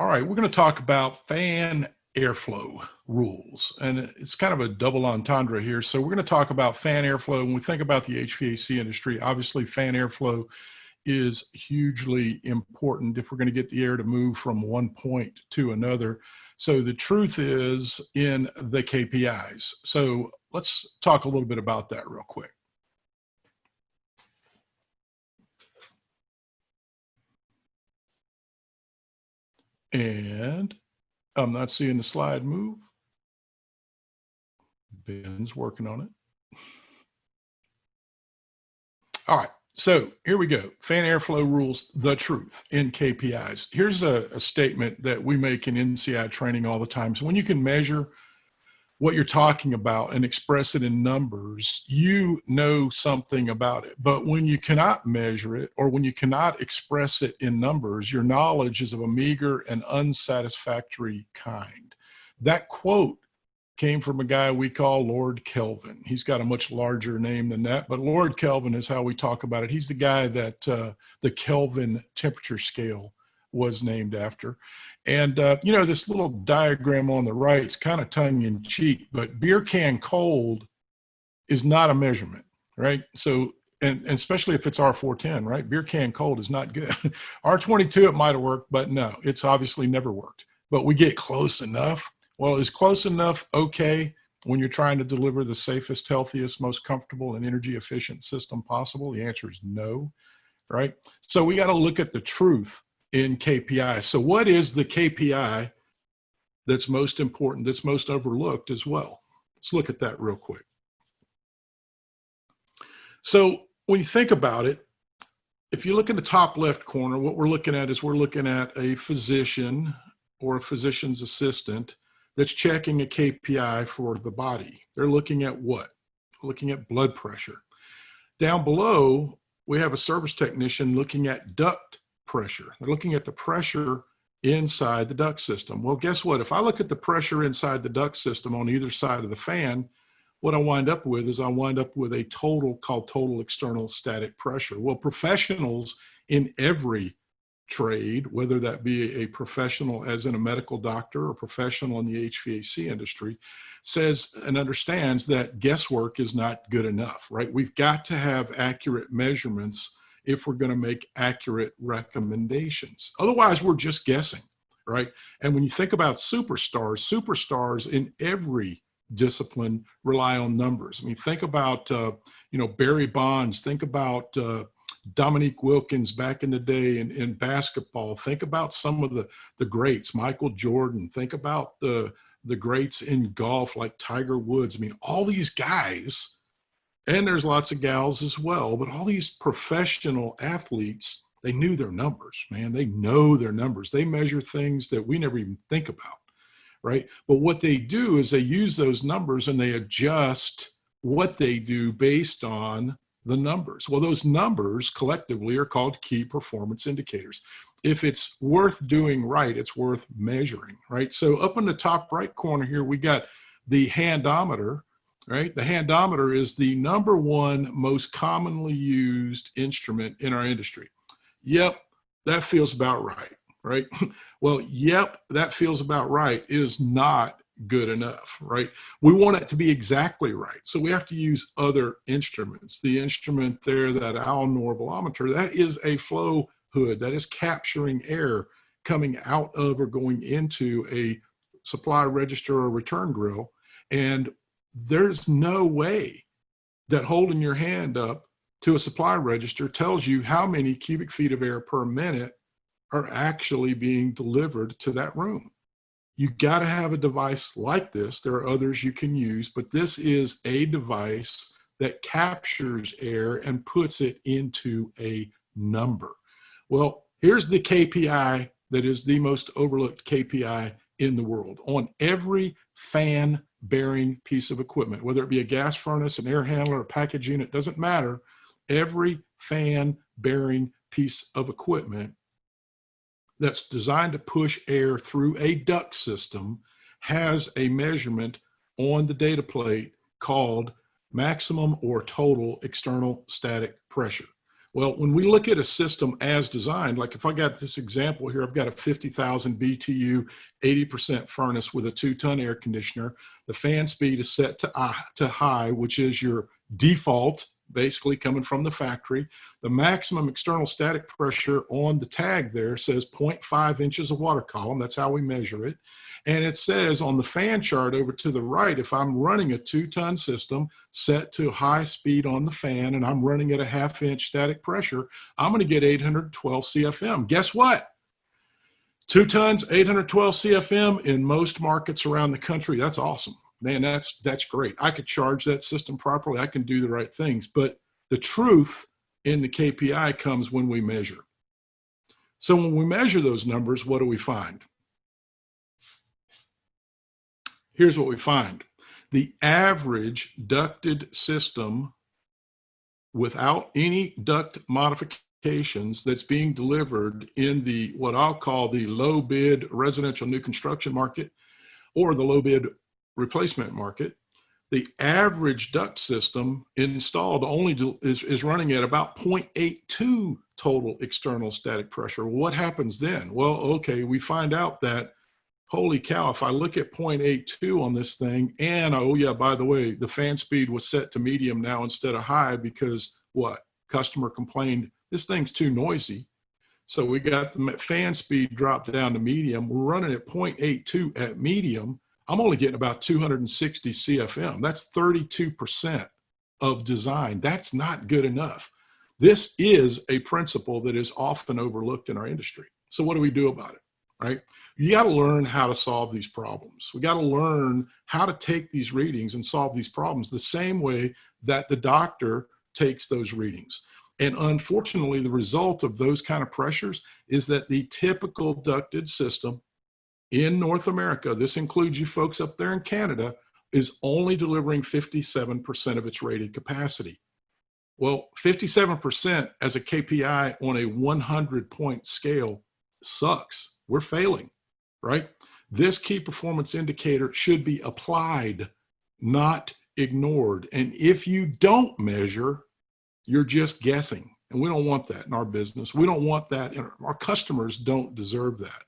All right, we're going to talk about fan airflow rules, and it's kind of a double entendre here. So we're going to talk about fan airflow. When we think about the HVAC industry, obviously fan airflow is hugely important if we're going to get the air to move from one point to another. So the truth is in the KPIs. So let's talk a little bit about that real quick. And I'm not seeing the slide move. Ben's working on it. All right, so here we go. Fan airflow rules, the truth in KPIs. Here's a statement that we make in NCI training all the time. So when you can measure what you're talking about and express it in numbers, you know something about it. But when you cannot measure it, or when you cannot express it in numbers, your knowledge is of a meager and unsatisfactory kind. That quote came from a guy we call Lord Kelvin. He's got a much larger name than that, but Lord Kelvin is how we talk about it. He's the guy that the Kelvin temperature scale was named after. And, you know, this little diagram on the right is kind of tongue in cheek, but beer can cold is not a measurement, right? So, and especially if it's R410, right? Beer can cold is not good. R22, it might have worked, but no, it's obviously never worked. But we get close enough. Well, is close enough okay when you're trying to deliver the safest, healthiest, most comfortable, and energy efficient system possible? The answer is no, right? So we got to look at the truth in KPI. So what is the KPI that's most important, that's most overlooked as well? Let's look at that real quick. So when you think about it, if you look in the top left corner, what we're looking at is we're looking at a physician or a physician's assistant that's checking a KPI for the body. They're looking at what? Looking at blood pressure. Down below, we have a service technician looking at duct pressure. They're looking at the pressure inside the duct system. Well, guess what? If I look at the pressure inside the duct system on either side of the fan, what I wind up with is I wind up with a total called total external static pressure. Well, professionals in every trade, whether that be a professional as in a medical doctor or professional in the HVAC industry, says and understands that guesswork is not good enough, right? We've got to have accurate measurements if we're going to make accurate recommendations. Otherwise, we're just guessing, right? And when you think about superstars in every discipline rely on numbers. I mean, think about, you know, Barry Bonds, think about Dominique Wilkins back in the day in basketball. Think about some of the greats, Michael Jordan. Think about the greats in golf like Tiger Woods. I mean, all these guys, and there's lots of gals as well, but all these professional athletes, they knew their numbers, man. They know their numbers. They measure things that we never even think about, right? But what they do is they use those numbers and they adjust what they do based on the numbers. Well, those numbers collectively are called key performance indicators. If it's worth doing right, it's worth measuring, right? So up in the top right corner here, we got the handometer, right? The handometer is the #1 most commonly used instrument in our industry. Yep, that feels about right, right? Well, yep, that feels about right is not good enough, right? We want it to be exactly right. So we have to use other instruments. The instrument there, that owl norvalometer, that is a flow hood that is capturing air coming out of or going into a supply register or return grill. And there's no way that holding your hand up to a supply register tells you how many cubic feet of air per minute are actually being delivered to that room. You got to have a device like this. There are others you can use, but this is a device that captures air and puts it into a number. Well, here's the KPI that is the most overlooked KPI in the world. On every fan bearing piece of equipment, whether it be a gas furnace, an air handler, a package unit, doesn't matter. Every fan bearing piece of equipment that's designed to push air through a duct system has a measurement on the data plate called maximum or total external static pressure. Well, when we look at a system as designed, like if I got this example here, I've got a 50,000 BTU, 80% furnace with a 2-ton air conditioner. The fan speed is set to high, which is your default, basically coming from the factory. The maximum external static pressure on the tag there says 0.5 inches of water column. That's how we measure it. And it says on the fan chart over to the right, if I'm running a 2-ton system set to high speed on the fan and I'm running at a 1/2 inch static pressure, I'm going to get 812 CFM. Guess what? 2 tons, 812 CFM in most markets around the country. That's awesome. Man, that's great. I could charge that system properly. I can do the right things. But the truth in the KPI comes when we measure. So when we measure those numbers, what do we find? Here's what we find. The average ducted system without any duct modifications that's being delivered in the, what I'll call the low bid residential new construction market or the low bid replacement market, the average duct system installed only is running at about 0.82 total external static pressure. What happens then? Well, okay, we find out that, holy cow, if I look at 0.82 on this thing, and oh yeah, by the way, the fan speed was set to medium now instead of high because what? Customer complained, this thing's too noisy. So we got the fan speed dropped down to medium. We're running at 0.82 at medium. I'm only getting about 260 CFM. That's 32% of design. That's not good enough. This is a principle that is often overlooked in our industry. So what do we do about it, right? You got to learn how to solve these problems. We got to learn how to take these readings and solve these problems the same way that the doctor takes those readings. And unfortunately, the result of those kind of pressures is that the typical ducted system in North America, this includes you folks up there in Canada, is only delivering 57% of its rated capacity. Well, 57% as a KPI on a 100-point scale sucks. We're failing, right? This key performance indicator should be applied, not ignored. And if you don't measure, you're just guessing. And we don't want that in our business. We don't want that. Our customers don't deserve that.